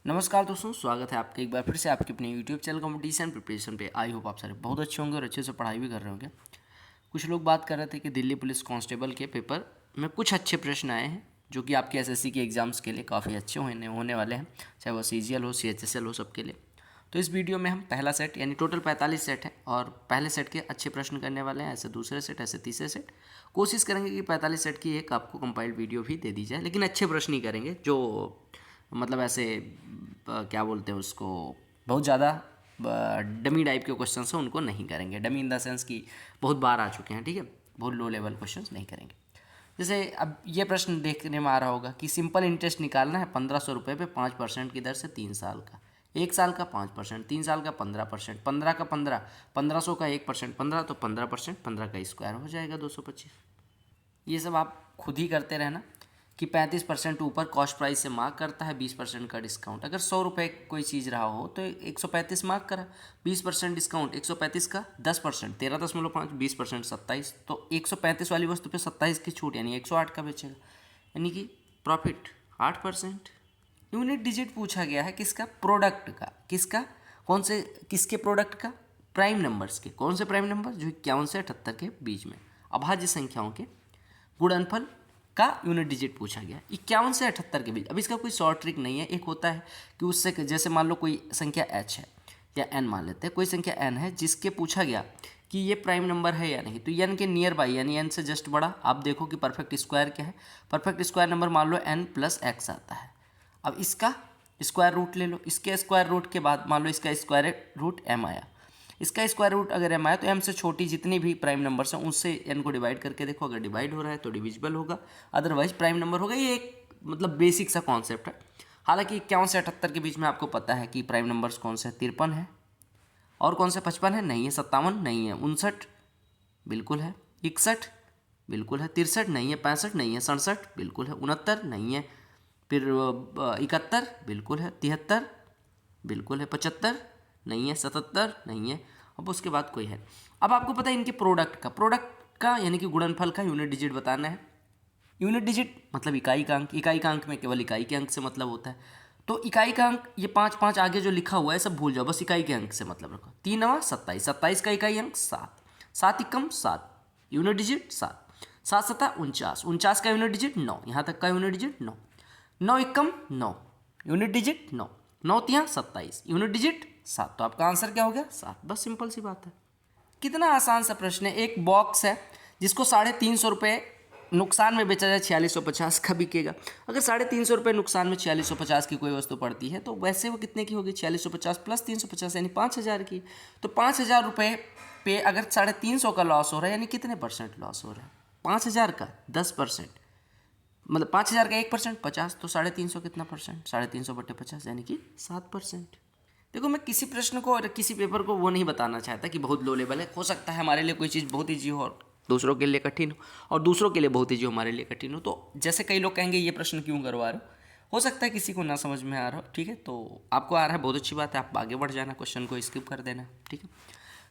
नमस्कार दोस्तों, स्वागत है आपका एक बार फिर से आपके अपने यूट्यूब चैनल कंपटीशन प्रिपरेशन पे। आई होप आप सारे बहुत अच्छे होंगे और अच्छे से पढ़ाई भी कर रहे होंगे। कुछ लोग बात कर रहे थे कि दिल्ली पुलिस कांस्टेबल के पेपर में कुछ अच्छे प्रश्न आए हैं जो कि आपके एसएससी के एग्ज़ाम्स के लिए काफ़ी अच्छे होने वाले हैं, चाहे वो सीजीएल हो, सीएचएसएल हो, सबके लिए। तो इस वीडियो में हम पहला सेट यानी टोटल 45 सेट है और पहले सेट के अच्छे प्रश्न करने वाले हैं, ऐसे दूसरे सेट, ऐसे तीसरे सेट। कोशिश करेंगे कि 45 सेट की एक आपको कंपाइल्ड वीडियो भी दे दी जाए, लेकिन अच्छे प्रश्न ही करेंगे जो मतलब ऐसे क्या बोलते हैं उसको, बहुत ज़्यादा डमी टाइप के क्वेश्चन हैं उनको नहीं करेंगे। डमी इन द सेंस कि बहुत बार आ चुके हैं, ठीक है, बहुत लो लेवल क्वेश्चन नहीं करेंगे। जैसे अब ये प्रश्न देखने में आ रहा होगा कि सिंपल इंटरेस्ट निकालना है 1500 रुपये पे 5% की दर से 3 साल का, 1 साल का 5%, 3 साल का 15%, 15 का 15, 1500 का 1%, 15 तो 15%, 15 का स्क्वायर हो जाएगा 225। ये सब आप खुद ही करते रहना कि 35% ऊपर कॉस्ट प्राइस से मार्क करता है, 20% का डिस्काउंट। अगर 100 रुपये कोई चीज़ रहा हो तो 135 मार्क करा, 20% डिस्काउंट, 135 का 10%, 13.5, 20%, 27, तो 135 वाली वस्तु पे 27 की छूट यानी 108 का बेचेगा, यानी कि प्रॉफिट 8%। यूनिट डिजिट पूछा गया है किसका? प्रोडक्ट का। किसका? कौन से, किसके प्रोडक्ट का? प्राइम नंबर्स के। कौन से प्राइम नंबर? जो 51 से 78 के बीच में अभाज्य संख्याओं के गुणनफल का यूनिट डिजिट पूछा गया 51 से 78 के बीच। अब इसका कोई शॉर्ट ट्रिक नहीं है। एक होता है कि उससे, जैसे मान लो कोई संख्या h है या n मान लेते हैं, कोई संख्या n है जिसके पूछा गया कि ये प्राइम नंबर है या नहीं, तो n के नियर बाई यानी n से जस्ट बड़ा आप देखो कि परफेक्ट स्क्वायर क्या है। परफेक्ट स्क्वायर नंबर मान लो n प्लस x आता है। अब इसका स्क्वायर रूट ले लो, इसके स्क्वायर रूट के बाद मान लो इसका स्क्वायर रूट m आया, इसका स्क्वायर रूट अगर m आया तो m से छोटी जितनी भी प्राइम नंबर्स हैं उससे n को डिवाइड करके देखो, अगर डिवाइड हो रहा है तो डिविजिबल होगा, अदरवाइज प्राइम नंबर होगा। ये एक मतलब बेसिक सा कॉन्सेप्ट है। हालांकि 51 से 78 के बीच में आपको पता है कि प्राइम नंबर्स कौन से? 53 है। और कौन से? 55 है? नहीं है। 57 नहीं है। 59 बिल्कुल है। 61 बिल्कुल है। 63 नहीं है। 65 नहीं है। 67 बिल्कुल है। 69 नहीं है। फिर 71 बिल्कुल है। 73 बिल्कुल है। 75 नहीं है। 77 नहीं है। अब उसके बाद कोई है। अब आपको पता है इनके प्रोडक्ट का यानी कि गुणनफल का यूनिट डिजिट बताना है। यूनिट डिजिट मतलब इकाई का अंक। इकाई का अंक में केवल इकाई के अंक से मतलब होता है। तो इकाई का अंक ये 5 5 आगे जो लिखा हुआ है सब भूल जाओ, बस इकाई के अंक से मतलब रखो। 3 नवा 27, 27 का इकाई अंक 7, 7 एकम 7, यूनिट डिजिट 7, 7 सता 49, 49 का यूनिट डिजिट 9, यहाँ तक का यूनिट डिजिट 9, 9 एकम 9, यूनिट डिजिट 9, 9 तिया 27, यूनिट डिजिट 7। तो आपका आंसर क्या हो गया? 7। बस सिंपल सी बात है। कितना आसान सा प्रश्न है। एक बॉक्स है जिसको 350 रुपये नुकसान में बेचा जाए, 4650 का बिकेगा। अगर 350 रुपये नुकसान में 4650 की कोई वस्तु पड़ती है तो वैसे वो कितने की होगी? 4650 प्लस 350 यानी 5000 की। तो 5000 रुपये पे अगर 350 का लॉस हो रहा है यानी कितने परसेंट लॉस हो रहा है? 5000 का 10%, मतलब 5000 का 1% 50, तो 350 कितना परसेंट? 350 बटे 50 यानी कि 7%। देखो, मैं किसी प्रश्न को और किसी पेपर को वो नहीं बताना चाहता कि बहुत लो लेवल है। हो सकता है हमारे लिए कोई चीज़ बहुत ईजी हो और दूसरों के लिए कठिन हो, और दूसरों के लिए बहुत ईजी हो, हमारे लिए कठिन हो। तो जैसे कई लोग कहेंगे ये प्रश्न क्यों करवा रहे हो सकता है किसी को ना समझ में आ रहा हो, ठीक है। तो आपको आ रहा है, बहुत अच्छी बात है, आप आगे बढ़ जाना, क्वेश्चन को स्किप कर देना, ठीक है।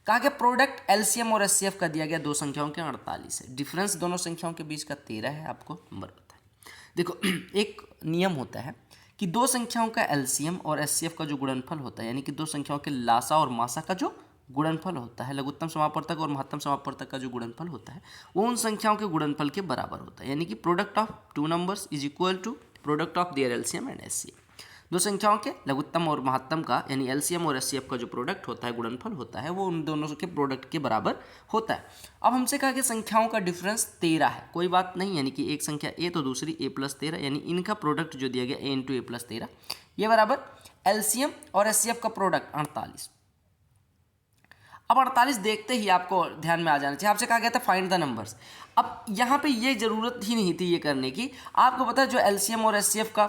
कहा कि प्रोडक्ट एलसीएम और एचसीएफ का दिया गया दो संख्याओं के 48 है, डिफरेंस दोनों संख्याओं के बीच का 13 है, आपको नंबर पता है। देखो, एक नियम होता है कि दो संख्याओं का एलसीएम और एचसीएफ का जो गुणनफल होता है, यानी कि दो संख्याओं के लासा और मासा का जो गुणनफल होता है, लघुत्तम समापवर्तक और महत्तम समापवर्तक का जो गुणनफल होता है वो उन संख्याओं के गुणनफल के बराबर होता है। यानी कि product of two numbers is equal to product of their LCM and HCF. दो संख्याओं के लघुत्तम और महत्तम का यानी एलसीएम और एचसीएफ का जो प्रोडक्ट होता है, गुणनफल होता है, वो उन दोनों के प्रोडक्ट के बराबर होता है। अब हमसे कहा कि संख्याओं का डिफरेंस 13 है, कोई बात नहीं, यानी कि एक संख्या ए तो दूसरी ए प्लस 13, यानी इनका प्रोडक्ट जो दिया गया ए इंटू ए प्लस 13, ये बराबर एलसीएम और एचसीएफ का प्रोडक्ट 48। अब 48 देखते ही आपको ध्यान में आ जाना चाहिए, आपसे कहा गया था फाइंड द नंबर्स। अब यहाँ पे ये जरूरत ही नहीं थी ये करने की, आपको पता है जो एलसीएम और एचसीएफ का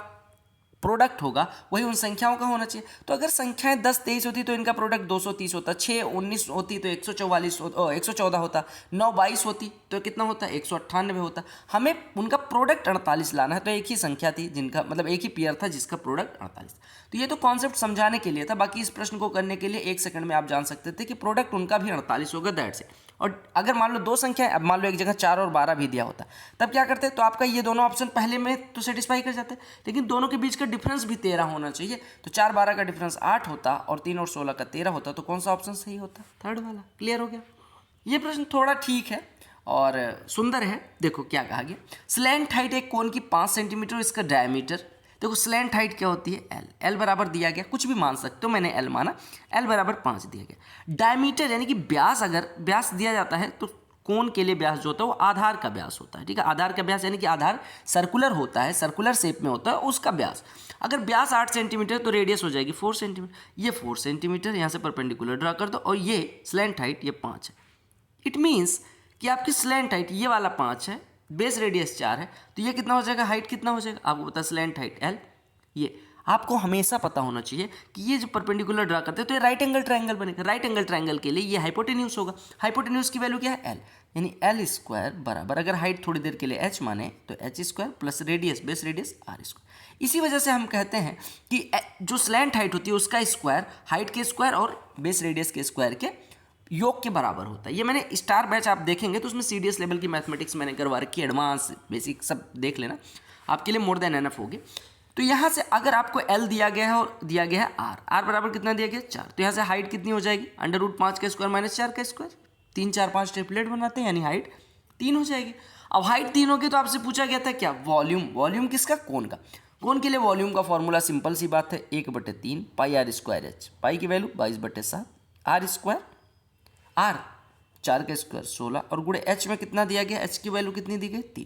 प्रोडक्ट होगा वही उन संख्याओं का होना चाहिए। तो अगर संख्याएं 10 23 होती तो इनका प्रोडक्ट 230 होता, 6 19 होती तो 114 होता, 9 22 होती तो कितना होता? 198 होता। हमें उनका प्रोडक्ट 48 लाना है, तो एक ही संख्या थी जिनका मतलब एक ही पेयर था जिसका प्रोडक्ट 48। तो ये तो कॉन्सेप्ट समझाने के लिए था, बाकी इस प्रश्न को करने के लिए 1 सेकंड में आप जान सकते थे कि प्रोडक्ट उनका भी 48 होगा, दैट्स इट। और अगर मान लो दो संख्या, अब मान लो एक जगह 4 और 12 भी दिया होता, तब क्या करते? तो आपका ये दोनों ऑप्शन पहले में तो सेटिस्फाई कर जाते, लेकिन दोनों के बीच का डिफरेंस भी 13 होना चाहिए। तो 4 12 का डिफरेंस 8 होता और 3 और 16 का 13 होता, तो कौन सा ऑप्शन सही होता? थर्ड वाला। क्लियर हो गया? ये प्रश्न थोड़ा ठीक है और सुंदर है। देखो क्या कहा गया, स्लैंट हाइट एक कोन की 5 सेंटीमीटर, इसका डायमीटर। देखो स्लैंट हाइट क्या होती है? एल। एल बराबर दिया गया, कुछ भी मान सकते हो, मैंने एल माना। एल बराबर 5 दिया गया। डायमीटर यानी कि व्यास, अगर व्यास दिया जाता है तो कोन के लिए व्यास जो होता है वो आधार का व्यास होता है। ठीक है, आधार का व्यास यानी कि आधार सर्कुलर होता है, सर्कुलर शेप में होता है, उसका व्यास। अगर व्यास 8 सेंटीमीटर तो रेडियस हो जाएगी 4 सेंटीमीटर। ये 4 सेंटीमीटर यहाँ से परपेंडिकुलर ड्रा कर दो, और ये स्लैंट हाइट ये 5 है। इट मीन्स कि आपकी स्लैंट हाइट ये वाला 5 है, बेस रेडियस 4 है, तो ये कितना हो जाएगा? हाइट कितना हो जाएगा? आपको पता है स्लैंट हाइट एल। ये आपको हमेशा पता होना चाहिए कि ये जो परपेंडिकुलर ड्रा करते हैं तो ये राइट एंगल ट्रायंगल बनेगा। राइट एंगल ट्रायंगल के लिए ये हाइपोटेन्यूज होगा। हाइपोटेन्यूज की वैल्यू क्या है? एल। यानी एल स्क्वायर बराबर, अगर हाइट थोड़ी देर के लिए एच माने तो H square plus radius, base radius R square. इसी वजह से हम कहते हैं कि जो स्लैंट हाइट होती है उसका स्क्वायर हाइट के स्क्वायर और बेस रेडियस के स्क्वायर के योग के बराबर होता है। ये मैंने स्टार बैच आप देखेंगे तो उसमें सीडीएस लेवल की मैथमेटिक्स मैंने करवा रखी है, एडवांस बेसिक सब देख लेना, आपके लिए मोर देन एनफ होगी। तो यहाँ से अगर आपको एल दिया गया है और दिया गया है आर, आर बराबर कितना दिया गया? 4, तो यहाँ से हाइट कितनी हो जाएगी? √5 का स्क्वायर माइनस 4 का स्क्वायर। 3 4 5 ट्रिपलेट बनाते हैं, यानी हाइट 3 हो जाएगी। अब हाइट 3 होगी तो आपसे पूछा गया था क्या? वॉल्यूम। वॉल्यूम किसका? कोन का। कोन के लिए वॉल्यूम का फॉर्मूला सिंपल सी बात है, 1/3 पाई आर स्क्वायर एच। पाई की वैल्यू 22/7, आर स्क्वायर, आर 4 का स्क्वायर 16, और गुणे एच में कितना दिया गया? एच की वैल्यू कितनी दी गई? 3।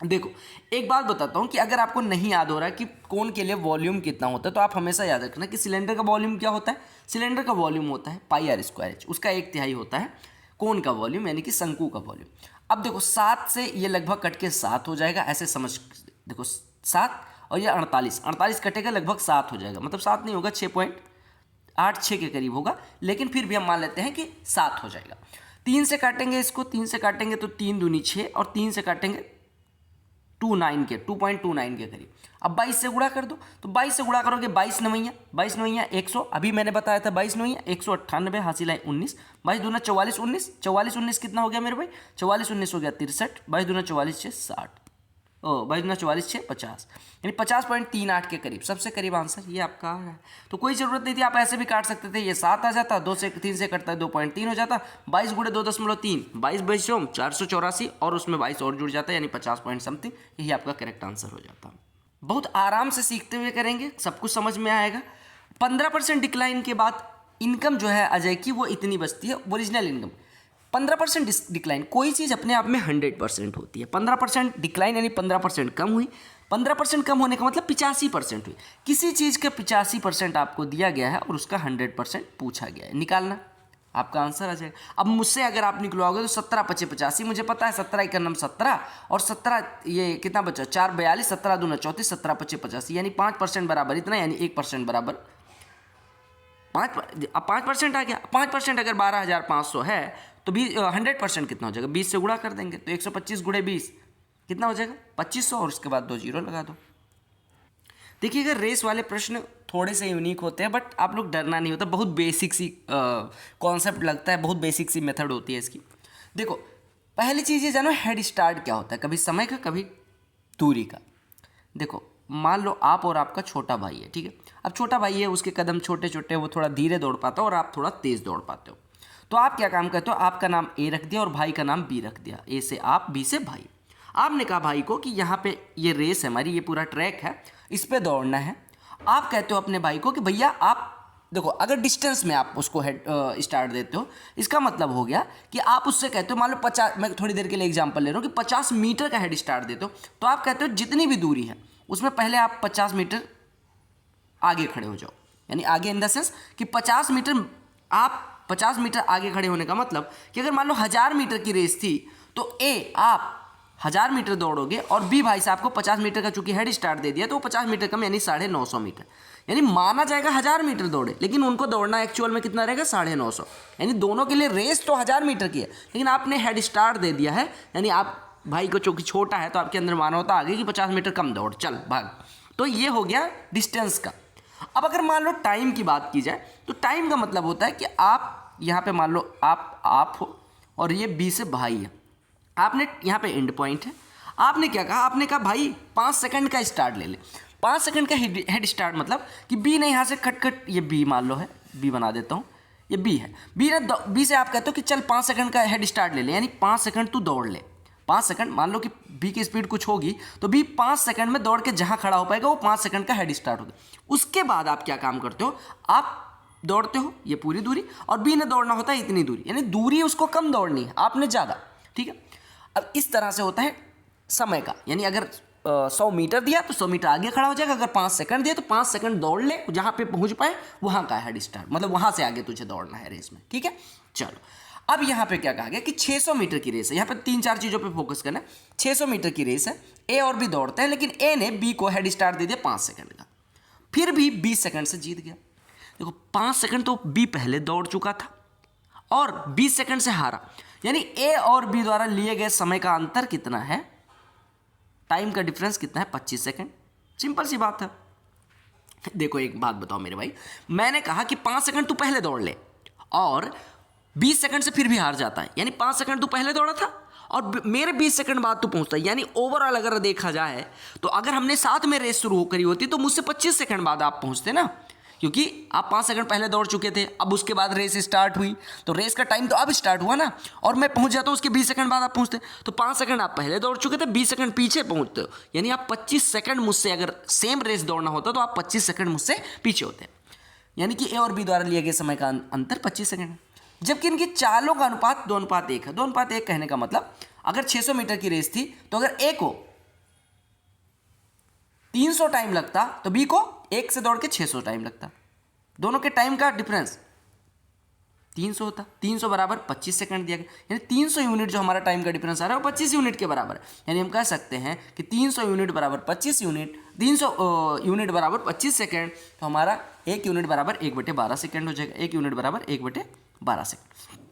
देखो एक बात बताता हूँ कि अगर आपको नहीं याद हो रहा है कि कोन के लिए वॉल्यूम कितना होता है, तो आप हमेशा याद रखना कि सिलेंडर का वॉल्यूम क्या होता है? सिलेंडर का वॉल्यूम होता है पाई आर स्क्वायर एच, उसका 1/3 होता है कोन का वॉल्यूम, यानी कि शंकु का वॉल्यूम। अब देखो 7 से ये लगभग कट के 7 हो जाएगा, ऐसे समझ। देखो 7 और ये 48, 48 कटेगा लगभग 7 हो जाएगा, मतलब 7 नहीं होगा, 6.86 के करीब होगा, लेकिन फिर भी हम मान लेते हैं कि 7 हो जाएगा। 3 से काटेंगे इसको, 3 से काटेंगे तो 3 दूनी 6, और 3 से काटेंगे 2.29 के करीब। अब 22 से गुणा कर दो, तो 22 से गुणा करोगे 22 नवैया 100, अभी मैंने बताया था 22 नवैया 198, हासिल है 19, 22 दूना 44 19, 44 19 कितना हो गया मेरे भाई? 44 19 हो गया 63, 22 दूना 44 6 60, 22 दूना 44 6 50, यानी 50.38 के करीब, सबसे करीब आंसर ये आपका आ रहा है। तो कोई ज़रूरत नहीं थी, आप ऐसे भी काट सकते थे, ये 7 आ जाता, 2 से 3 से कटता है 2.3 हो जाता, 22 गुणे 2.3, 22 22 484, और उसमें 22 और जुड़ जाता है, यानी 50 पॉइंट समथिंग, यही आपका करेक्ट आंसर हो जाता। बहुत आराम से सीखते हुए करेंगे, सब कुछ समझ में आएगा। 15% डिक्लाइन के बाद इनकम जो है अजय की वो इतनी बचती है, ओरिजिनल इनकम। 15% डिक्लाइन, कोई चीज़ अपने आप में 100% होती है। 15% डिक्लाइन यानी 15% कम हुई। 15% कम होने का मतलब 85% हुई। किसी चीज़ का 85% आपको दिया गया है और उसका 100% पूछा गया है, निकालना, आपका आंसर आ जाएगा। अब मुझसे अगर आप निकलवाओगे तो 17 5 85, मुझे पता है 17 का नाम 17 और 17 ये कितना बचा? 4 42, 17 दूना 34, 17 5 85, यानी 5% बराबर इतना, यानी 1% बराबर 5% आ गया। 5% अगर 12,500 है तो भी 100% कितना हो जाएगा? 20 से गुणा कर देंगे तो 125 गुणे 20 कितना हो जाएगा? 2500, और उसके बाद 2 जीरो लगा दो। देखिएगा रेस वाले प्रश्न थोड़े से यूनिक होते हैं, बट आप लोग डरना नहीं होता, बहुत बेसिक सी कॉन्सेप्ट लगता है, बहुत बेसिक सी मेथड होती है इसकी। देखो पहली चीज़ ये जानो, हेड स्टार्ट क्या होता है, कभी समय का कभी दूरी का। देखो मान लो आप और आपका छोटा भाई है, ठीक है। अब छोटा भाई है, उसके कदम छोटे छोटे, वो थोड़ा धीरे दौड़ पाता है और आप थोड़ा तेज़ दौड़ पाते हो। तो आप क्या काम करते हो? आपका नाम ए रख दिया और भाई का नाम बी रख दिया, ए से आप, बी से भाई। आपने कहा भाई को कि यहाँ पे ये रेस है हमारी, ये पूरा ट्रैक है, इस पे दौड़ना है। आप कहते हो अपने भाई को कि भैया आप देखो, अगर डिस्टेंस में आप उसको हेड स्टार्ट देते हो, इसका मतलब हो गया कि आप उससे कहते हो, मान लो 50, मैं थोड़ी देर के लिए एग्जांपल ले रहा हूँ कि 50 मीटर का हेड स्टार्ट देते हो, तो आप कहते हो जितनी भी दूरी है उसमें पहले आप 50 मीटर आगे खड़े हो जाओ। यानी आगे इन द सेंस कि 50 मीटर, आप 50 मीटर आगे खड़े होने का मतलब कि अगर मान लो 1000 मीटर की रेस थी तो ए आप 1000 मीटर दौड़ोगे और बी भाई साहब को 50 मीटर का चूंकि हेड स्टार्ट दे दिया तो वो 50 मीटर कम, यानी 950 मीटर, यानी माना जाएगा 1000 मीटर दौड़े, लेकिन उनको दौड़ना एक्चुअल में कितना रहेगा? 950। यानी दोनों के लिए रेस तो 1000 मीटर की है, लेकिन आपने हेड स्टार्ट दे दिया है, यानी आप भाई को चूंकि छोटा है तो आपके अंदर मानवता आ गई कि 50 मीटर कम दौड़, चल भाग। तो ये हो गया डिस्टेंस का। अब अगर मान लो टाइम की बात की जाए तो टाइम का मतलब होता है कि आप यहाँ पे मान लो आप हो और ये बी से भाई है। आपने यहाँ पे एंड पॉइंट है, आपने क्या कहा, आपने कहा भाई 5 सेकंड का स्टार्ट ले ले। 5 सेकंड का हेड स्टार्ट मतलब कि बी ने यहाँ से खट ये बी मान लो है, बी बना देता हूँ, ये बी है। बी से आप कहते हो कि चल 5 सेकंड का हेड स्टार्ट ले ले, यानी 5 सेकंड तू दौड़ ले। 5 सेकंड मान लो कि बी की स्पीड कुछ होगी, तो बी 5 सेकंड में दौड़ के जहाँ खड़ा हो पाएगा वो 5 सेकंड का हेड स्टार्ट होगा। उसके बाद आप क्या काम करते हो, आप दौड़ते हो ये पूरी दूरी, और बी ने दौड़ना होता है इतनी दूरी, यानी दूरी उसको कम दौड़नी है, आपने ज़्यादा। ठीक है, अब इस तरह से होता है समय का, यानी अगर 100 मीटर दिया तो 100 मीटर आगे खड़ा हो जाएगा, अगर 5 सेकंड दिया तो 5 सेकंड दौड़ ले, जहाँ पे पहुँच पाए वहाँ का हेड स्टार्ट, मतलब वहाँ से आगे तुझे दौड़ना है रेस में। ठीक है, चलो अब यहाँ पे क्या कहा गया कि 600 मीटर की रेस है। यहाँ पे 3-4 चीज़ों पे फोकस करना है। 600 मीटर की रेस है, ए और बी दौड़ते हैं, लेकिन ए ने बी को हेड स्टार्ट दे दिया 5 सेकंड का, फिर भी 20 सेकंड से जीत गया। देखो 5 सेकंड तो बी पहले दौड़ चुका था और 20 सेकंड से हारा, यानी ए और बी द्वारा लिए गए समय का अंतर कितना है, टाइम का डिफरेंस कितना है, 25 सेकंड। सिंपल सी बात है। देखो एक बात बताओ मेरे भाई, मैंने कहा कि 5 सेकंड तू पहले दौड़ ले और 20 सेकंड से फिर भी हार जाता है, यानी 5 सेकंड तू पहले दौड़ा था और मेरे 20 सेकंड बाद तू पहुंचता है, यानी ओवरऑल अगर देखा जाए तो अगर हमने साथ में रेस शुरू करी होती तो मुझसे 25 सेकंड बाद आप पहुंचते ना, क्योंकि आप 5 सेकंड पहले दौड़ चुके थे। अब उसके बाद रेस स्टार्ट हुई तो रेस का टाइम तो अब स्टार्ट हुआ ना, और मैं पहुंच जाता हूं उसके 20 सेकंड बाद आप पहुंचते, तो 5 सेकंड आप पहले दौड़ चुके थे, 20 सेकंड पीछे पहुंचते हो, यानी आप 25 सेकंड मुझसे, अगर सेम रेस दौड़ना होता तो आप 25 सेकंड मुझसे पीछे होते, यानी कि ए और बी द्वारा लिए गए समय का अंतर 25 सेकंड है। जबकि इनकी चालों का अनुपात 2:1 है। 2:1 कहने का मतलब अगर 600 मीटर की रेस थी तो अगर ए को 300 टाइम लगता तो बी को 1 से दौड़ के 600 टाइम लगता, दोनों के टाइम का डिफरेंस 300 होता। 300 बराबर 25 सेकंड दिया गया, यानी 300 यूनिट जो हमारा टाइम का डिफरेंस आ रहा है वो 25 यूनिट के बराबर है। यानी हम कह सकते हैं कि 300 यूनिट बराबर 25 यूनिट, 300 यूनिट बराबर 25 सेकंड, तो हमारा 1 यूनिट बराबर 1/12 सेकंड हो जाएगा। 1 यूनिट बराबर 1/12 सेकंड।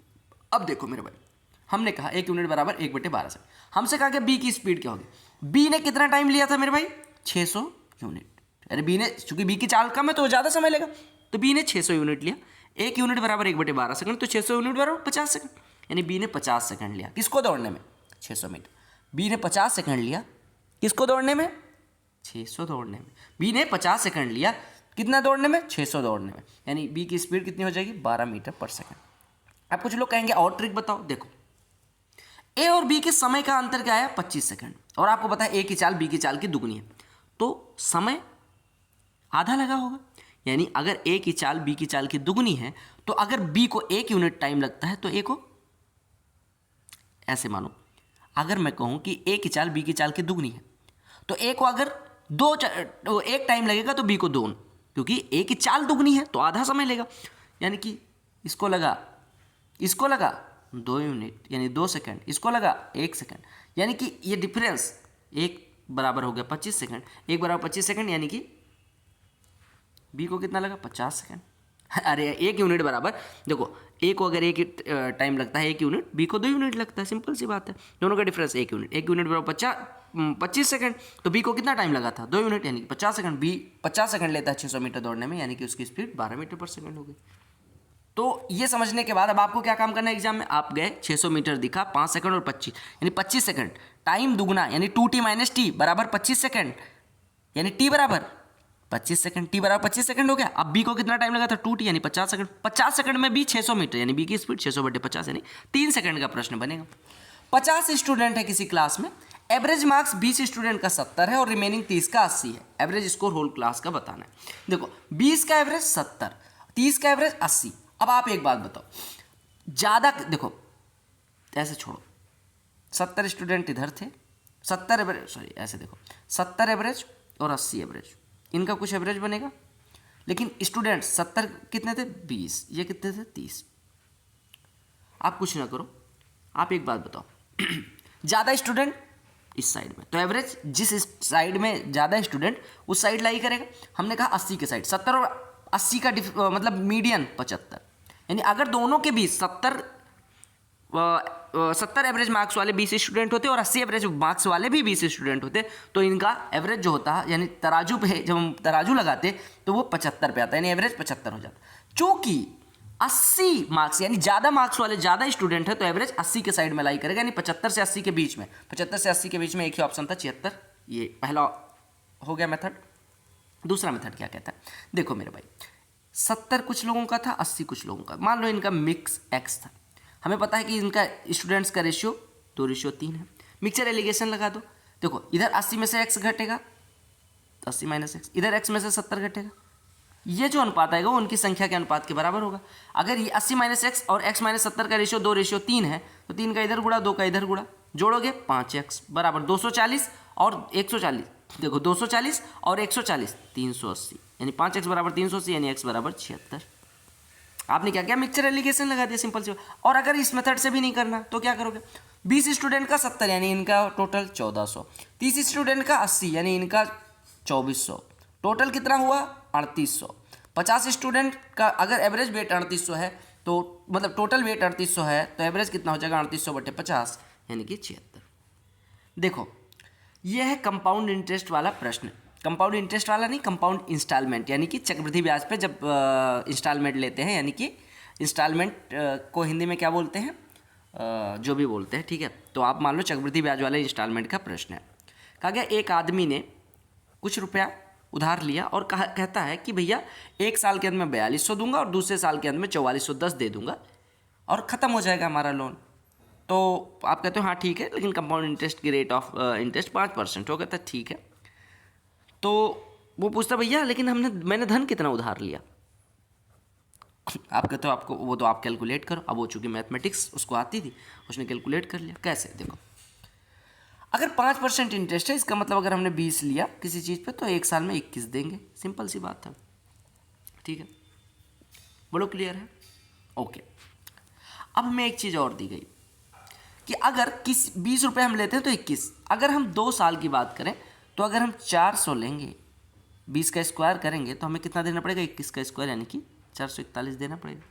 अब देखो मेरे भाई, हमने कहा 1 यूनिट बराबर 1/12 सेकंड, हमसे कहा कि बी की स्पीड क्या होगी। बी ने कितना टाइम लिया था मेरे भाई, 600 यूनिट। अरे बी ने, चूंकि बी की चाल कम है तो ज़्यादा समय लेगा, तो बी ने 600 यूनिट लिया। 1 यूनिट बराबर 1/12 सेकंड, तो 600 यूनिट बराबर 50 सेकंड, यानी बी ने 50 सेकंड लिया किसको दौड़ने में, 600 मीटर। बी ने 50 सेकंड लिया किसको दौड़ने में, 600 दौड़ने में। बी ने 50 सेकंड लिया कितना दौड़ने में, 600 दौड़ने में, यानी बी की स्पीड कितनी हो जाएगी, 12 मीटर पर सेकंड। अब कुछ लोग कहेंगे और ट्रिक बताओ। देखो ए और बी के समय का अंतर क्या है, 25 सेकंड, और आपको पता है ए की चाल बी की चाल की दुगनी है, तो समय आधा लगा होगा। यानी अगर ए की चाल बी की चाल की दुगनी है तो अगर बी को 1 यूनिट टाइम लगता है तो ए को, ऐसे मानो अगर मैं कहूं कि ए की चाल बी की चाल की दुगनी है तो ए को अगर 1 टाइम लगेगा तो बी को 2, क्योंकि ए की चाल दुगनी है तो आधा समय लेगा। यानी कि इसको लगा 2 यूनिट यानी 2 सेकंड, इसको लगा 1 सेकंड, यानी कि ये डिफरेंस 1 बराबर हो गया 25 सेकंड। 1 बराबर 25 सेकंड, यानी कि बी को कितना लगा, 50 सेकंड। अरे 1 यूनिट बराबर, देखो ए को अगर 1 टाइम लगता है 1 यूनिट, बी को 2 यूनिट लगता है, सिंपल सी बात है। दोनों का डिफरेंस 1 यूनिट। 1 यूनिट बराबर 25 सेकंड, तो बी को कितना टाइम लगा था, 2 यूनिट, यानी कि 50 सेकंड। बी 50 सेकंड लेता है 600 मीटर दौड़ने में, यानी कि उसकी स्पीड 12 मीटर पर सेकंड हो गई। तो ये समझने के बाद अब आपको क्या काम करना है एग्जाम में, आप गए 600 मीटर दिखा 5 सेकंड और 25, यानी 25 सेकंड, टाइम दुगना यानी 2t - t बराबर 25 सेकंड, यानी t बराबर 25 सेकंड, t बराबर 25 सेकंड हो गया। अब b को कितना टाइम लगा था, 2t यानी 50 सेकंड। 50 सेकंड में b 600 मीटर, यानी b की स्पीड 600/50, यानी 3 सेकंड का प्रश्न बनेगा। 50 स्टूडेंट है किसी क्लास में, एवरेज मार्क्स 20 स्टूडेंट का 70 है और रिमेनिंग 30 का 80 है। एवरेज स्कोर होल क्लास का बताना है। देखो 20 का एवरेज 70, 30 का एवरेज 80। अब आप एक बात बताओ, ज़्यादा देखो ऐसे छोड़ो, 70 स्टूडेंट इधर थे, 70 एवरेज, सॉरी ऐसे देखो 70 एवरेज और 80 एवरेज, इनका कुछ एवरेज बनेगा। लेकिन स्टूडेंट 70 कितने थे, 20, ये कितने थे, 30। आप कुछ ना करो, आप एक बात बताओ, ज़्यादा स्टूडेंट इस साइड में, तो एवरेज जिस साइड में ज़्यादा स्टूडेंट उस साइड लाई करेगा। हमने कहा 80 के साइड, 70 और 80 का मतलब मीडियन 75, यानी अगर दोनों के बीच 70 एवरेज मार्क्स वाले 20 स्टूडेंट होते और 80 एवरेज मार्क्स वाले भी 20 स्टूडेंट होते तो इनका एवरेज जो होता यानी तराजू पे जब हम तराजू लगाते तो वो 75 पे आता, यानी एवरेज 75 हो जाता। चूँकि 80 मार्क्स यानी ज़्यादा मार्क्स वाले ज़्यादा स्टूडेंट है तो एवरेज 80 के साइड में लाई करेगा, यानी 75 से 80 के बीच में। 75 से 80 के बीच में एक ही ऑप्शन था 76। ये पहला हो गया मेथड। दूसरा मेथड क्या कहता है, देखो मेरे भाई, 70 कुछ लोगों का था, 80 कुछ लोगों का। मान लो इनका मिक्स एक्स था, हमें पता है कि इनका स्टूडेंट्स का रेशियो 2:3 है। मिक्सचर एलिगेशन लगा दो। देखो इधर 80 में से एक्स घटेगा तो 80 माइनस एक्स, इधर एक्स में से 70 घटेगा। ये जो अनुपात आएगा वो उनकी संख्या के अनुपात के बराबर होगा। अगर ये 80 माइनस एक्स और एक्स माइनस 70 का रेशियो 2:3 है तो 3 का इधर गुणा 2 का इधर गुणा, जोड़ोगे 5x बराबर 240 और 140। देखो 240 और 140 380, यानी 5x बराबर 380, यानी x बराबर 76। आपने क्या किया, मिक्सचर एलिगेशन लगा दिया, सिंपल सी। और अगर इस मेथड से भी नहीं करना तो क्या करोगे, 20 स्टूडेंट का 70 यानी इनका टोटल 1400, 30 स्टूडेंट का 80 यानी इनका 2400, टोटल कितना हुआ 3800। 50 स्टूडेंट का अगर एवरेज वेट 3800 है तो मतलब टोटल वेट 3800 है तो एवरेज कितना हो जाएगा 3800/50 यानी कि 76। देखो यह है कंपाउंड इंटरेस्ट वाला प्रश्न। कंपाउंड इंटरेस्ट वाला नहीं, कंपाउंड इंस्टॉलमेंट, यानी कि चक्रवृद्धि ब्याज पे जब इंस्टॉलमेंट लेते हैं, यानी कि इंस्टॉलमेंट को हिंदी में क्या बोलते हैं, जो भी बोलते हैं, ठीक है। तो आप मान लो चक्रवृद्धि ब्याज वाले इंस्टॉलमेंट का प्रश्न है। कहा गया एक आदमी ने कुछ रुपया उधार लिया और कहता है कि भैया एक साल के अंत में 4200 दूंगा और दूसरे साल के अंत में 4410 दे दूंगा और ख़त्म हो जाएगा हमारा लोन। तो आप कहते हो हाँ ठीक है, लेकिन कंपाउंड इंटरेस्ट की रेट ऑफ इंटरेस्ट 5% हो। कहता है ठीक है। तो वो पूछता भैया लेकिन मैंने धन कितना उधार लिया। आप कहते हो आपको वो तो आप कैलकुलेट करो। अब वो चूँकि मैथमेटिक्स उसको आती थी, उसने कैलकुलेट कर लिया। कैसे, देखो अगर 5% इंटरेस्ट है, इसका मतलब अगर हमने 20 लिया किसी चीज़ पे तो एक साल में 21 देंगे। सिंपल सी बात है, ठीक है। बोलो क्लियर है? ओके। अब हमें एक चीज़ और दी गई कि अगर 20 रुपये हम लेते हैं तो 21। अगर हम 2 साल की बात करें तो अगर हम 400 लेंगे, 20 का स्क्वायर करेंगे तो हमें कितना देना पड़ेगा, 21 का स्क्वायर यानी कि 441 देना पड़ेगा।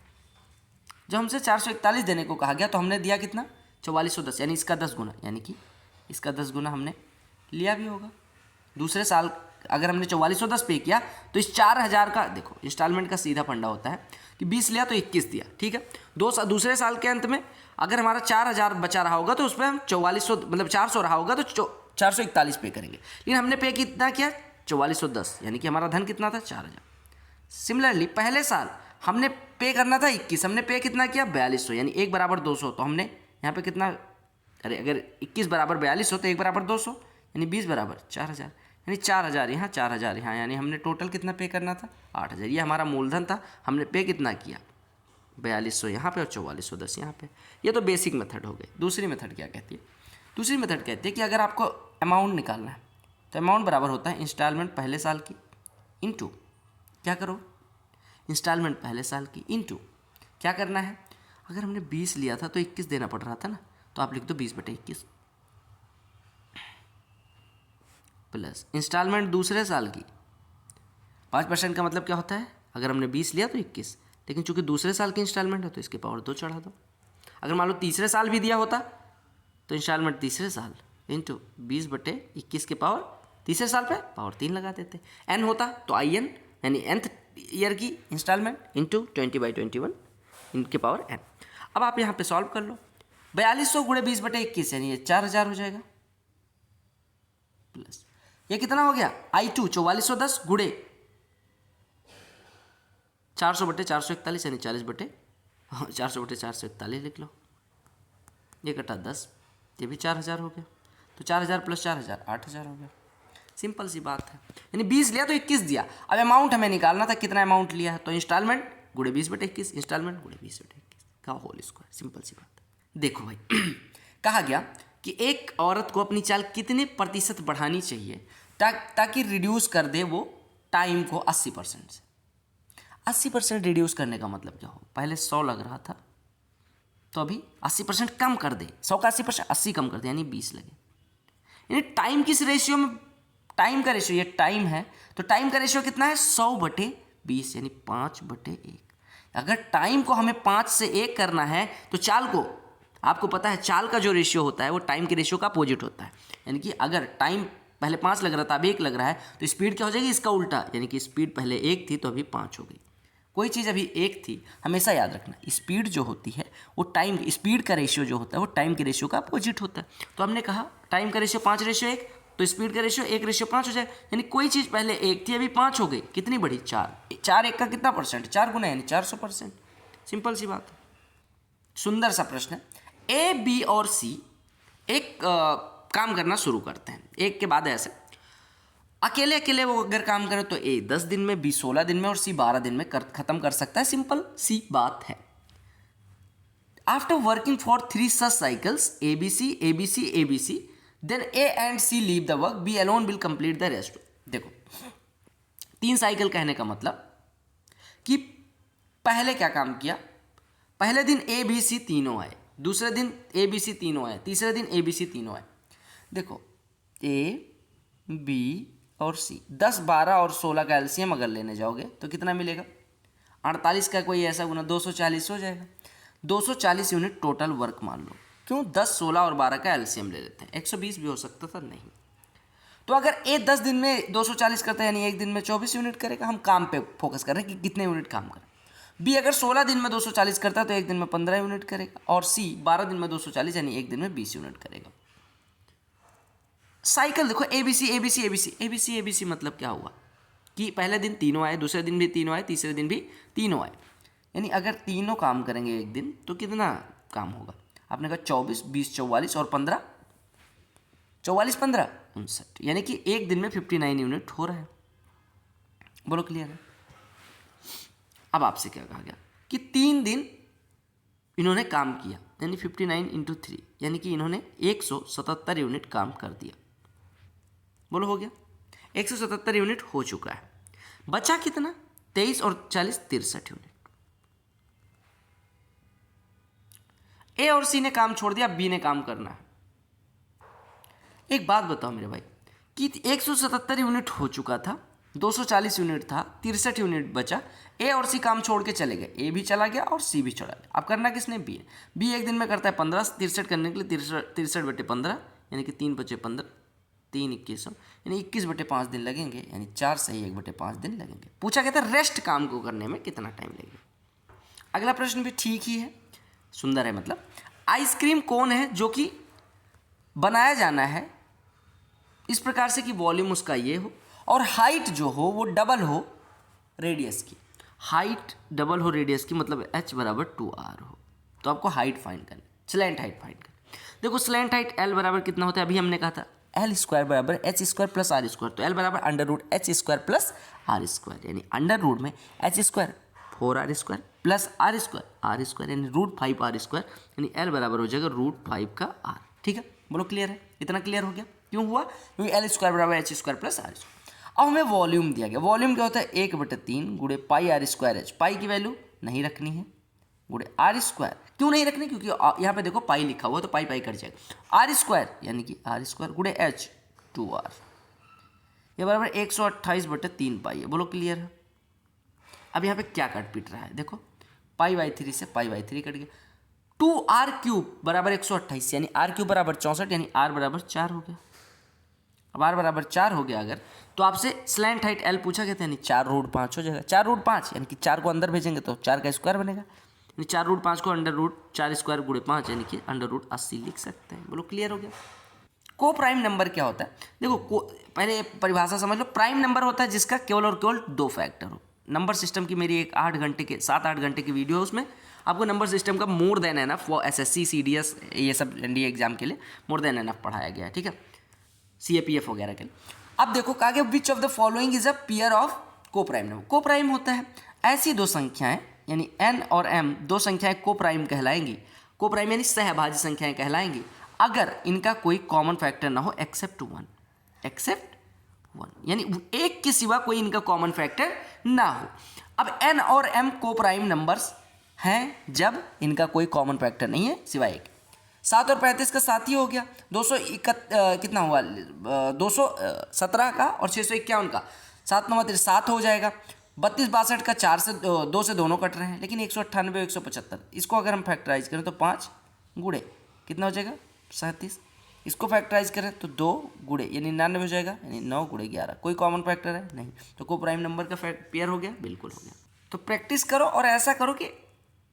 जब हमसे 441 देने को कहा गया तो हमने दिया कितना, 4410, यानी इसका 10 गुना, यानी कि इसका 10 गुना हमने लिया भी होगा। दूसरे साल अगर हमने 4410 पे किया तो इस 4000 का, देखो इंस्टॉलमेंट का सीधा फंडा होता है कि 20 लिया तो 21 दिया, ठीक है। दूसरे साल के अंत में अगर हमारा 4000 बचा रहा होगा तो उस पर हम 4400 मतलब 400 रहा होगा तो 441 पे करेंगे। लेकिन हमने पे कितना किया, 4410, यानी कि हमारा धन कितना था, 4000। सिमिलरली पहले साल हमने पे करना था 21, हमने पे कितना किया 4200, यानी 1 बराबर 200। तो हमने यहाँ पे कितना, अरे अगर 21 बराबर 4200 तो 1 बराबर 200, यानी 20 बराबर 4000, यानी 4000 यहाँ 4000 यहाँ, यानी हमने टोटल कितना पे करना था 8000। ये हमारा मूलधन था, हमने पे कितना किया 4200 यहाँ पे और 4410 यहाँ पे। ये तो बेसिक मेथड हो गई। दूसरी मेथड क्या कहती है, दूसरी मेथड कहती है कि अगर आपको अमाउंट निकालना है तो अमाउंट बराबर होता है इंस्टॉलमेंट पहले साल की इंटू, क्या करो, इंस्टॉलमेंट पहले साल की इंटू क्या करना है, अगर हमने 20 लिया था तो 21 देना पड़ रहा था ना, तो आप लिख दो 20/21 प्लस इंस्टॉलमेंट दूसरे साल की 5% का मतलब क्या होता है, अगर हमने 20 लिया तो 21, लेकिन चूंकि दूसरे साल की इंस्टॉलमेंट है तो इसके पावर 2 चढ़ा दो। अगर मान लो तीसरे साल भी दिया होता तो इंस्टॉलमेंट तीसरे साल इंटू 20/21 के पावर तीसरे साल पे पावर 3 लगा देते। एन होता तो IN यानी nth ईयर की इंस्टॉलमेंट इंटू 20/21 इनके पावर n। अब आप यहाँ पे सॉल्व कर लो, 4200 गुणे 20/21 यानी ये 4000 हो जाएगा, प्लस ये कितना हो गया I2 4410 गुणे 400/441 यानी 400/441 लिख लो। ये कटा 10, ये भी 4000 हो गया, तो 4000 + 4000 8000 हो गया। सिंपल सी बात है, यानी 20 लिया तो 21 दिया। अब अमाउंट हमें निकालना था कितना अमाउंट लिया है, तो इंस्टॉलमेंट गुणे 20/21, इंस्टॉलमेंट गुणे 20/21 का होल स्क्वायर। सिंपल सी बात है। देखो भाई कहा गया कि एक औरत को अपनी चाल कितने प्रतिशत बढ़ानी चाहिए ताकि रिड्यूस कर दे वो टाइम को 80% से। 80% रिड्यूस करने का मतलब क्या हो, पहले 100 लग रहा था तो अभी 80% कम कर दे, 100 का 80% 80 कम कर दे यानी 20 लगे। यानी टाइम किस रेशियो में, टाइम का रेशियो, ये टाइम है तो टाइम का रेशियो कितना है 100/20 यानी 5/1। अगर टाइम को हमें 5 से 1 करना है तो चाल को, आपको पता है चाल का जो रेशियो होता है वो टाइम के रेशियो का अपोजिट होता है। यानी कि अगर टाइम पहले 5 लग रहा था अब 1 लग रहा है तो स्पीड क्या हो जाएगी इसका उल्टा, यानी कि स्पीड पहले 1 थी तो अभी 5 हो गई। कोई चीज़ अभी एक थी, हमेशा याद रखना स्पीड जो होती है वो टाइम, स्पीड का रेशियो जो होता है वो टाइम के रेशियो का अपोजिट होता है। तो हमने कहा टाइम का रेशियो 5:1, तो स्पीड का रेशियो 1:5 हो जाए, यानी कोई चीज़ पहले एक थी अभी 5 हो गई, कितनी बढ़ी 4। 4 एक का कितना परसेंट, 4 गुना यानी 400%। सिंपल सी बात है। सुंदर सा प्रश्न है। ए, बी और सी एक काम करना शुरू करते हैं, एक के बाद ऐसे अकेले अकेले वो अगर काम करे तो ए 10 दिन में, बी 16 दिन में और सी 12 दिन में खत्म कर सकता है। सिंपल सी बात है। After working for 3 such cycles ABC ABC ABC then A and C leave the work, B alone will complete the rest. देखो 3 साइकिल कहने का मतलब कि पहले क्या काम किया, पहले दिन ए बी सी तीनों आए, दूसरे दिन ए बी सी तीनों आए, तीसरे दिन ए बी सी तीनों आए। देखो ए बी और सी 10 12 और 16 का एलसीएम अगर लेने जाओगे तो कितना मिलेगा, 48 का कोई ऐसा गुना 240 हो जाएगा। 240 यूनिट टोटल वर्क मान लो। क्यों, 10 16 और 12 का एलसीएम ले लेते हैं। 120 भी हो सकता था, नहीं। तो अगर ए 10 दिन में 240 करता है यानी एक दिन में 24 यूनिट करेगा। हम काम पे फोकस कर रहे हैं कि कितने यूनिट काम करें। बी अगर 16 दिन में 240 करता है तो एक दिन में 15 यूनिट करेगा, और सी 12 दिन में 240 यानी एक दिन में 20 यूनिट करेगा। साइकिल देखो ABC ABC ABC ABC ABC मतलब क्या हुआ कि पहले दिन तीनों आए, दूसरे दिन भी तीनों आए, तीसरे दिन भी तीनों आए, यानी अगर तीनों काम करेंगे एक दिन तो कितना काम होगा। आपने कहा 24 20 44 और 15 44 15 59, यानी कि एक दिन में 59 यूनिट हो रहा है। बोलो क्लियर है। अब आपसे क्या कहा गया कि 3 दिन इन्होंने काम किया, यानी 59 × 3 यानी कि इन्होंने 177 यूनिट काम कर दिया। बोलो हो गया, 177 यूनिट हो चुका है। बचा कितना, 23 और 40 63 यूनिट। ए और सी ने काम छोड़ दिया, बी ने काम करना है। एक बात बताओ मेरे भाई कि 177 यूनिट हो चुका था, 240 यूनिट था, 63 यूनिट बचा। ए और सी काम छोड़ के चले गए, ए भी चला गया और सी भी चला गया। अब करना किसने, बी है। बी एक दिन में करता है 15, 63 करने के लिए 63/15 यानी कि 3 × 15 3 21 यानी 21/5 दिन लगेंगे, यानी 4 सही 1/5 दिन लगेंगे। पूछा गया था रेस्ट काम को करने में कितना टाइम लगेगा। अगला प्रश्न भी ठीक ही है, सुंदर है। मतलब आइसक्रीम कोन है जो कि बनाया जाना है इस प्रकार से कि वॉल्यूम उसका ये हो और हाइट जो हो वो डबल हो रेडियस की। हाइट डबल हो रेडियस की मतलब h = 2r हो। तो आपको हाइट फाइंड करनी, स्लैंट हाइट फाइंड करनी। देखो स्लैंट हाइट L बराबर कितना होता है, अभी हमने कहा था L² = h² + r²। तो L बराबर √h² + r², यानी अंडर रूट में h² 4r² + r² यानी √5r², यानी L बराबर हो जाएगा √5 का r। ठीक है, बोलो क्लियर है। इतना क्लियर हो गया। क्यों हुआ, क्योंकि L² = h² + r²। अब हमें वॉल्यूम दिया गया। वॉल्यूम क्या होता है, 1/3 × πr²h। पाई की वैल्यू नहीं रखनी है, गुणे r²। क्यों नहीं रखनी, क्योंकि यहाँ पे देखो पाई लिखा हुआ तो पाई पाई कट जाएगा। r² यानी कि r² गुणे h 2r, ये बराबर 128/3 पाई है। बोलो क्लियर है। अब यहाँ पे क्या कट पिट रहा है, देखो π/3 से π/3 कट गया। 2r³ बराबर 128 यानी r³ बराबर 64 यानी r बराबर 4 हो गया। अब r बराबर 4 हो गया अगर, तो आपसे स्लैंट हाइट L पूछा गया था, यानी 4√5 हो जाएगा। 4√5 यानी कि 4 को अंदर भेजेंगे तो 4 का स्क्वायर बनेगा, यानी 4√5 को √4² × 5 यानी कि √80 लिख सकते हैं। बोलो क्लियर हो गया। को प्राइम नंबर क्या होता है, देखो पहले परिभाषा समझ लो। प्राइम नंबर होता है जिसका केवल और केवल 2 फैक्टर हो। नंबर सिस्टम की मेरी एक 7-8 घंटे की वीडियो है, उसमें आपको नंबर सिस्टम का मोर देन एनफ वो SSC CDS ये सब NDA एग्जाम के लिए मोर देन एनफ पढ़ाया गया है। ठीक है, CAPF वगैरह के लिए। अब देखो कहा which of the following is a pair of को प्राइम नंबर। को प्राइम होता है ऐसी दो संख्याएं, यानी n और m दो संख्याएं को प्राइम कहलाएंगी। को प्राइम यानी सहभाज्य संख्याएं कहलाएंगी अगर इनका कोई कॉमन फैक्टर ना हो एक्सेप्ट वन, यानी एक के सिवा कोई इनका कॉमन फैक्टर ना हो। अब n और m को प्राइम नंबर्स हैं जब इनका कोई कॉमन फैक्टर नहीं है सिवाय एक। 7 और 35 का साथ ही हो गया। कितना हुआ, 217 का और 651 का 7 9 7 हो जाएगा। 32 62 का 4 से 2 से दोनों कट रहे हैं, लेकिन 198 और 175 इसको अगर हम फैक्टराइज करें तो 5 गुणे कितना हो जाएगा 37। इसको फैक्टराइज करें तो 2 गुणे यानी 99 हो जाएगा, यानी 9 × 11। कोई कॉमन फैक्टर है नहीं, तो को प्राइम नंबर का पेयर हो गया, बिल्कुल हो गया। तो प्रैक्टिस करो और ऐसा करो कि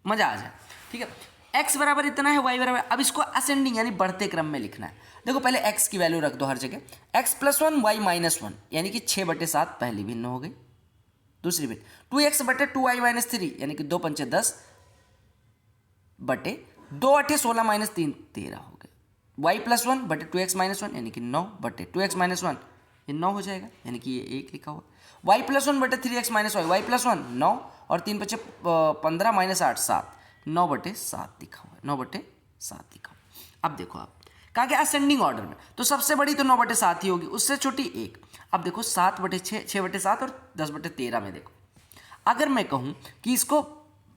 मज़ा आ जाए, ठीक है। x बराबर इतना है, y बराबर, अब इसको असेंडिंग यानी बढ़ते क्रम में लिखना है। देखो पहले x की वैल्यू रख दो हर जगह, x + 1 y - 1 यानी कि 6/7 पहली भिन्न हो गई। दूसरी भिन्न 2x बटे 2y - 3 यानी कि 2 पंचे 10 बटे 2 8 16 - 3 13 हो गए। y + 1 बटे 2x - 1 यानी कि 9 बटे 2x - 1 ये 9 हो जाएगा, यानी कि ये 1 लिखा हुआ। y + 1 बटे 3x - y, y + 1 9 और 3 बचे 15 - 8 7, 9/7 लिखा हुआ है, 9/7 लिखा हुआ। अब देखो आप कहा गया असेंडिंग ऑर्डर में, तो सबसे बड़ी तो 9/7 ही होगी, उससे छोटी 1। अब देखो 7/6, 6/7 और 10/13 में देखो, अगर मैं कहूँ कि इसको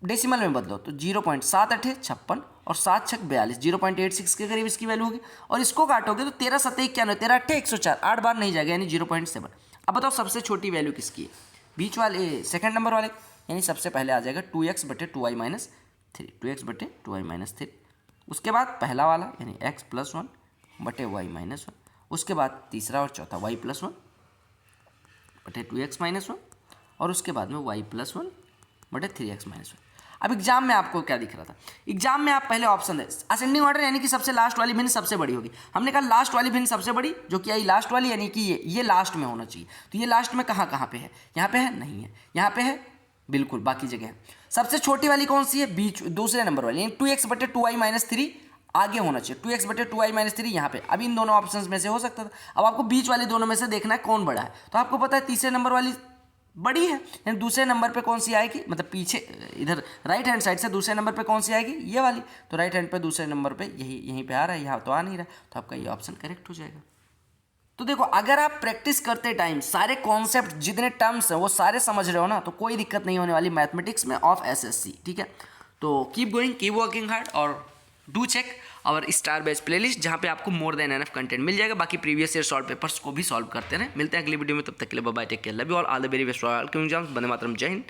डेसिमल में बदलो तो 0.7 56 और 7 6 42, 0.86 के करीब इसकी वैल्यू होगी। और इसको काटोगे तो 13 7 91, 13 8 104, 8 बार नहीं जाएगा, यानी 0.7। अब बताओ सबसे छोटी वैल्यू किसकी है? बीच वाले, सेकंड नंबर वाले, यानी सबसे पहले आ जाएगा 2x बटे 2y - 3, 2x बटे 2y - 3। उसके बाद पहला वाला यानी x + 1 बटे y - 1। उसके बाद तीसरा और चौथा y + 1 बटे 2x - 1 और उसके बाद में y + 1 बटे 3x - 1। अब एग्जाम में आपको क्या दिख रहा था? एग्जाम में आप पहले ऑप्शन है असेंडिंग ऑर्डर यानी कि सबसे लास्ट वाली भिन्न सबसे बड़ी होगी। हमने कहा लास्ट वाली भिन्न सबसे बड़ी, जो कि आई लास्ट वाली, यानी कि ये लास्ट में होना चाहिए। तो ये लास्ट में कहाँ पे है? यहाँ पे है? नहीं है। यहाँ पे है? बिल्कुल, बाकी जगह है। सबसे छोटी वाली कौन सी है? बीच, दूसरे नंबर वाली, यानी 2x बटे 2y - 3 आगे होना चाहिए। 2x बटे 2y - 3 यहाँ पे। अब इन दोनों ऑप्शंस में से हो सकता था। अब आपको बीच वाले दोनों में से देखना है कौन बड़ा है। तो आपको पता है तीसरे नंबर वाली बड़ी है, यानी दूसरे नंबर पे कौन सी आएगी, मतलब पीछे इधर राइट हैंड साइड से दूसरे नंबर पे कौन सी आएगी? ये वाली। तो राइट हैंड पे दूसरे नंबर पे यहीं पे आ रहा है, यहाँ तो आ नहीं रहा, तो आपका ये ऑप्शन करेक्ट हो जाएगा। तो देखो अगर आप प्रैक्टिस करते टाइम सारे कॉन्सेप्ट जितने टर्म्स हैं वो सारे समझ रहे हो ना, तो कोई दिक्कत नहीं होने वाली मैथमेटिक्स में ऑफ एसएससी, ठीक है। तो keep going, keep working hard और डू चेक और स्टार बैच प्लेलिस्ट, जहाँ पे आपको मोर देन एनफ कंटेंट मिल जाएगा। बाकी प्रीवियस ईयर सॉल्व पेपर्स को भी सॉल्व करते रहे। मिलते हैं अगली वीडियो में, तब तक के लिए bye bye, take care, love you all the very best for all exams. Vande Mataram, Jai Hind.